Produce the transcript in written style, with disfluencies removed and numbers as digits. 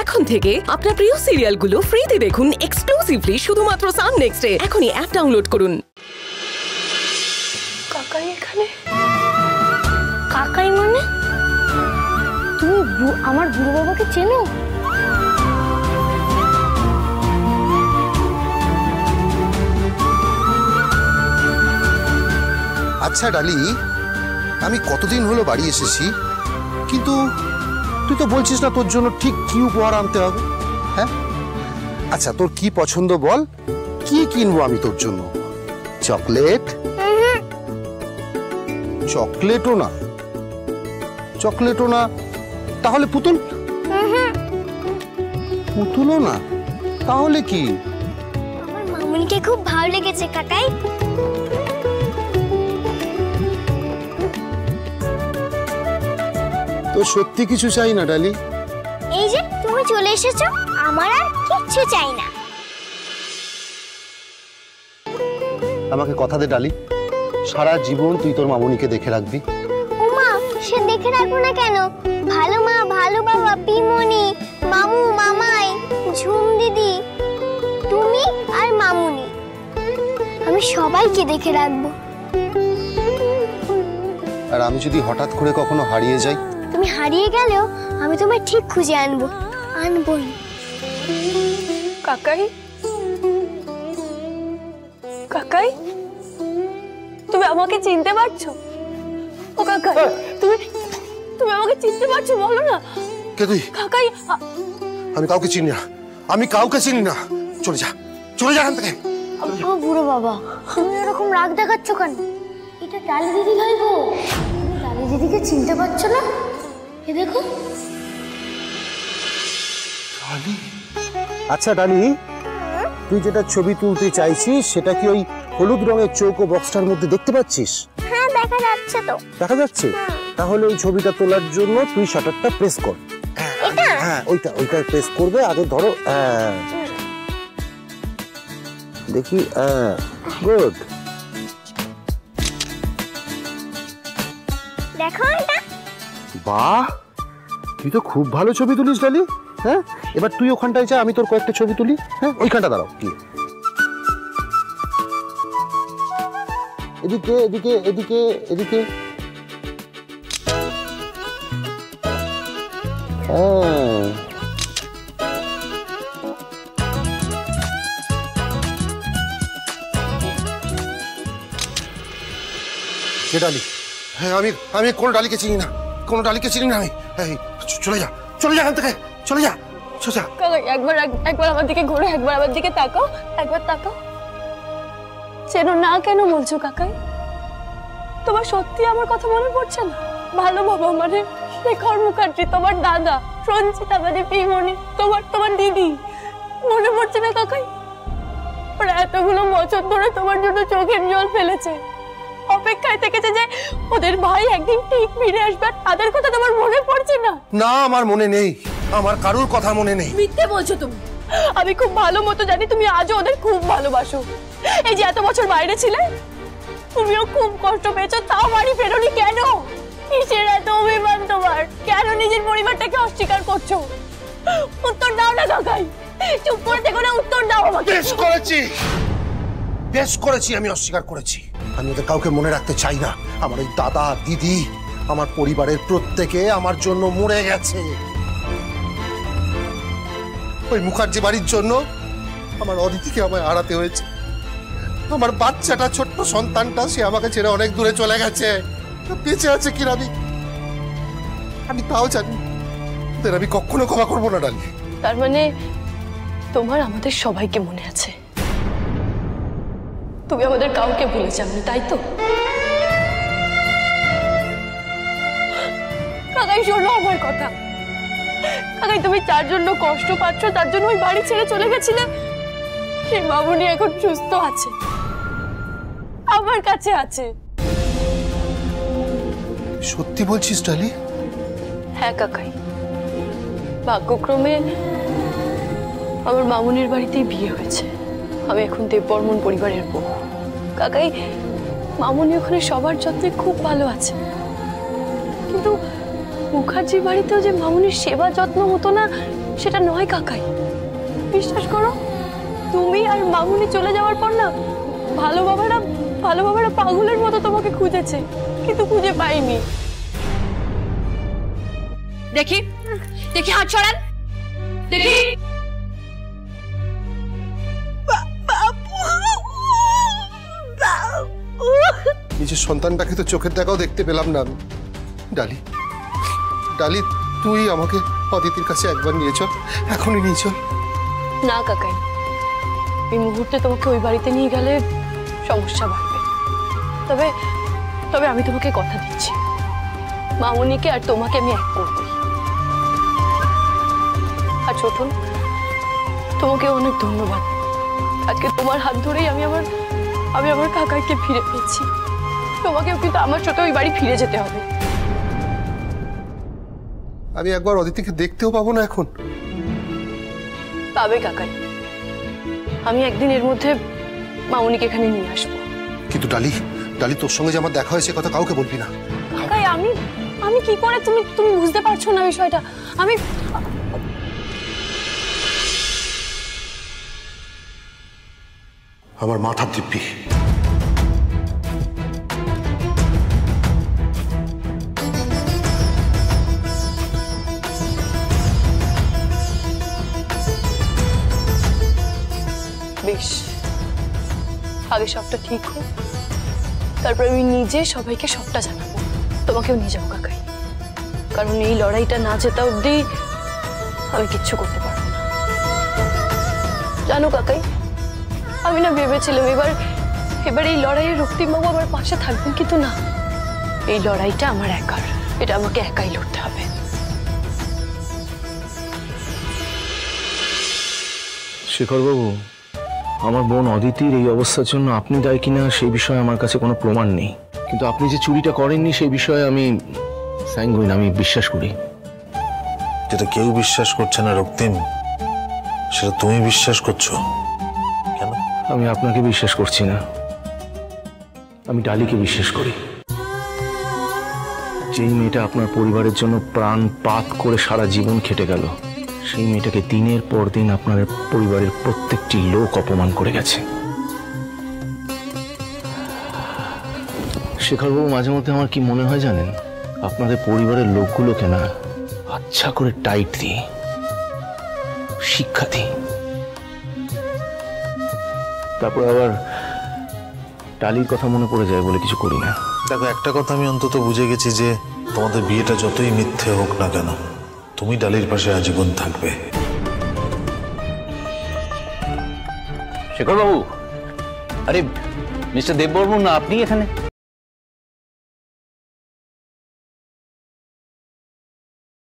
এখন থেকে আপনার প্রিয় সিরিয়ালগুলো ফ্রিতে দেখুন এক্সক্লুসিভলি শুধুমাত্র সান নেক্সটে। এখনই অ্যাপ ডাউনলোড করুন। কাকাই এখানে? কাকাই মানে? তুমি আমার বুড়ো বাবাকে চেনো? আচ্ছা ডালি, আমি কতদিন হলো বাড়ি এসেছি, কিন্তু তুই তো বলছিস না তোর জন্য ঠিক কি উপহার আনতে হবে। হ্যাঁ আচ্ছা, তোর কি পছন্দ বল, কি কিনবো আমি তোর জন্য? চকলেট? চকলেটও না, চকলেটও না, তাহলে পুতুল? পুতুলও না, তাহলে কি? আমার মামুনিকে খুব ভালো লেগেছে কাকাই। তো সত্যি কিছু চাই না ডালি? এই যে তুমি চলে এসেছো, আমার আর কিচ্ছু চাই না। আমাকে কথা দে ডালি, সারা জীবন তুই তোর মামুনিকে দেখে রাখবি। ওমা, সে দেখে রাখবো না কেন? ভালো মা, ভালো বাবা, পিমনি, মামু, মামাই, ঝুম দিদি, তুমি আর মামুনি, আমি সবাইকে দেখে রাখবো। আর আমি যদি হঠাৎ করে কখনো হারিয়ে যাই? তুমি হারিয়ে গেলেও আমি তোমায় ঠিক খুঁজে আনবো, আনবোই। কাকাই, কাকাই, তুমি আমাকে চিনতে পারছো? ও কাকাই, তুমি আমাকে চিনতে পারছো? বলো না। কে তুই? কাকাই, আমি কাউকে চিনি না, আমি কাউকে চিনি না। চলে যা, চলে যা এখান থেকে। ও বুড়ো বাবা, তুমি এরকম রাগ দেখাচ্ছ কেন? এটা ডালি দিদি ভাই গো। ডালি দিদিকে চিনতে পারছো না? এ দেখো। আচ্ছা ডালি, তুই যেটা ছবি তুলতে চাইছিস সেটা কি ওই হলুদ রঙের চৌকো বক্সটার মধ্যে দেখতে পাচ্ছিস? হ্যাঁ, দেখা যাচ্ছে তো। দেখা যাচ্ছে? তাহলে ওই ছবিটা তোলার জন্য তুই শাটারটা প্রেস কর। হ্যাঁ, ওইটা প্রেস করবে। আগে ধরো, দেখি, গুড। দেখো এটা। বাহ, তুই তো খুব ভালো ছবি তুলিস ডালি। হ্যাঁ, এবার তুই ওখানটায় যা, আমি তোর কয়েকটা ছবি তুলি। হ্যাঁ, ওইখানটা দাঁড়াও। কি এদিকে এদিকে এদিকে এদিকে। ডালি? হ্যাঁ, আমি কোনো ডালিকে চিনি না, কোনো ডালিকে চিনি না আমি। চলে যা, চলে যা এখান থেকে, চলে যা, সোজা। কাকাই, একবার আমার দিকে ঘুরে, একবার আমার দিকে তাকাও, একবার তাকাও। চেনো না কেন বলছো কাকাই? তোমার সত্যি আমার কথা মনে পড়ছে না? ভালো বাবা মানে শেখর মুখার্জি, তোমার দাদা, সঞ্চিতা মানে পিমনি, তোমার দিদি, মনে পড়ছে না কাকাই? ওরা এতগুলো বছর ধরে তোমার জন্য চোখের জল ফেলেছে, অপেক্ষায় থেকেছে যে ওদের ভাই একদিন ঠিক ফিরে আসবে। তাদের কথা তোমার মনে পড়ছে না? না, আমার মনে নেই, আমার কারুর কথা মনে নেই। মিথ্যে বলছো তুমি। আমি খুব ভালো মতো জানি তুমি আজও ওদের খুব ভালোবাসো। এই যে এত বছর বাইরে ছিলে, তুমিও খুব কষ্ট পেয়েছো, তাও বাড়ি ফেরোনি কেন? কিসের এত অভিমান তোমার? কেন নিজের পরিবারটাকে অস্বীকার করছো? উত্তর দাও না কাকাই, চুপ করে থেকো না, উত্তর দাও আমাকে। বেশ করেছি, আমি অস্বীকার করেছি। আমি ওদের কাউকে মনে রাখতে চাই না। আমার ওই দাদা, দিদি, আমার পরিবারের প্রত্যেকে আমার জন্য মরে গেছে। ওই মুখার্জি বাড়ির জন্য আমার অদিতিকে আমায় হারাতে হয়েছে। আমার বাচ্চাটা, ছোট্ট সন্তানটা, সে আমাকে ছেড়ে অনেক দূরে চলে গেছে। বেঁচে আছে কিনা আমি তাও জানি। ওদের আমি কখনো ক্ষমা করবো না ডালি। তার মানে তোমার আমাদের সবাইকে মনে আছে, তুমি আমাদের কাউকে ভুলে যাওনি, তাই তো? কাকাই শোনো আমার কথা। কাকাই, তুমি যার জন্য কষ্ট পাচ্ছ, তার জন্য ওই বাড়ি ছেড়ে চলে গেছিলে, সেই মামুনি এখন সুস্থ আছে, আমার কাছে আছে। সত্যি বলছিস ডালি? হ্যাঁ কাকাই, ভাগ্যক্রমে আমার মামুনির বাড়িতেই বিয়ে হয়েছে। আমি এখন দেববর্মন পরিবারের বউ। কাকাই, মামুনি ওখানে সবার যত্নে খুব ভালো আছে, কিন্তু মুখার্জির বাড়িতেও যে মামুনির সেবা যত্ন হতো না, সেটা নয় কাকাই। বিশ্বাস করো, তুমি আর মামুনি চলে যাওয়ার পর না ভালো বাবারা পাগলের মতো তোমাকে খুঁজেছে, কিন্তু খুঁজে পাইনি। দেখি দেখি হাত ছড়ান, দেখি। নিজের সন্তানটাকে তো চোখের দেখাও দেখতে পেলাম না আমি। ডালি, ডালি, তুই আমাকে অদিতির কাছে একবার নিয়ে চল, এখনই নিয়ে চল। না কাকাই, এই মুহূর্তে তোমাকে ওই বাড়িতে নিয়ে গেলে সমস্যা বাড়বে। তবে তবে আমি তোমাকে কথা দিচ্ছি, মামুনিকে আর তোমাকে আমি এক করবই। আর ছোটন, তোমাকে অনেক ধন্যবাদ। আজকে তোমার হাত ধরেই আমি আমার কাকাইকে ফিরে পেয়েছি। তোমাকেও কিন্তু আমার সাথে ওই বাড়ি ফিরে যেতে হবে। আমি একবার অদিতিকে দেখতেও পাবো না এখন? পাবে কাকাই, আমি একদিন এর মধ্যে মামুনিকে এখানে নিয়ে আসবো। কিন্তু ডালি, ডালি, তোর সঙ্গে যে আমার দেখা হয়েছে কথা কাউকে বলবি না। কাকাই, আমি কি করে, তুমি বুঝতে পারছো না বিষয়টা। আমি আমার মাথা দিব্যি। বেশ, আগে সবটা ঠিক হোক, তারপর আমি নিজে সবাইকে সবটা জানাবো। তোমাকেও নিয়ে যাবো কাকাই, কারণ এই লড়াইটা না জেতা অব্দি আমি কিচ্ছু করতে পারবো না। জানো কাকাই, আমি না ভেবেছিলাম এবার এই লড়াইয়ে রক্তিমবাবু আমার পাশে থাকবেন, কিন্তু না, এই লড়াইটা আমার একার, এটা আমাকে একাই লড়তে হবে। শেখরবাবু, আমার বোন অদিতির এই অবস্থার জন্য আপনি দায়ী কিনা সেই বিষয়ে আমার কাছে কোনো প্রমাণ নেই, কিন্তু আপনি যে চুরিটা করেননি সেই বিষয়ে আমি স্যাঙ্গুইন, আমি বিশ্বাস করি। যেটা কেউ বিশ্বাস করছে না রক্তিম, সেটা তুমি বিশ্বাস করছো কেন? আমি আপনাকে বিশ্বাস করছি না, আমি ডালিকে বিশ্বাস করি। যেই মেয়েটা আপনার পরিবারের জন্য প্রাণপাত করে সারা জীবন খেটে গেল, সেই মেয়েটাকে দিনের পর দিন আপনার পরিবারের প্রত্যেকটি লোক অপমান করে গেছে। শেখরবাবু, মাঝে মধ্যে আমার কি মনে হয় জানেন, আপনাদের পরিবারের লোকগুলোকে না আচ্ছা করে টাইট দিই, শিক্ষা দিই, তারপর আবার ডালির কথা মনে পড়ে যায় বলে কিছু করি না। দেখো, একটা কথা আমি অন্তত বুঝে গেছি যে তোমাদের বিয়েটা যতই মিথ্যে হোক না কেন, তুমি ডালির পাশে আজীবন থাকবে। শেখরবাবু, আরে মিস্টার দেববর্মন না আপনি এখানে?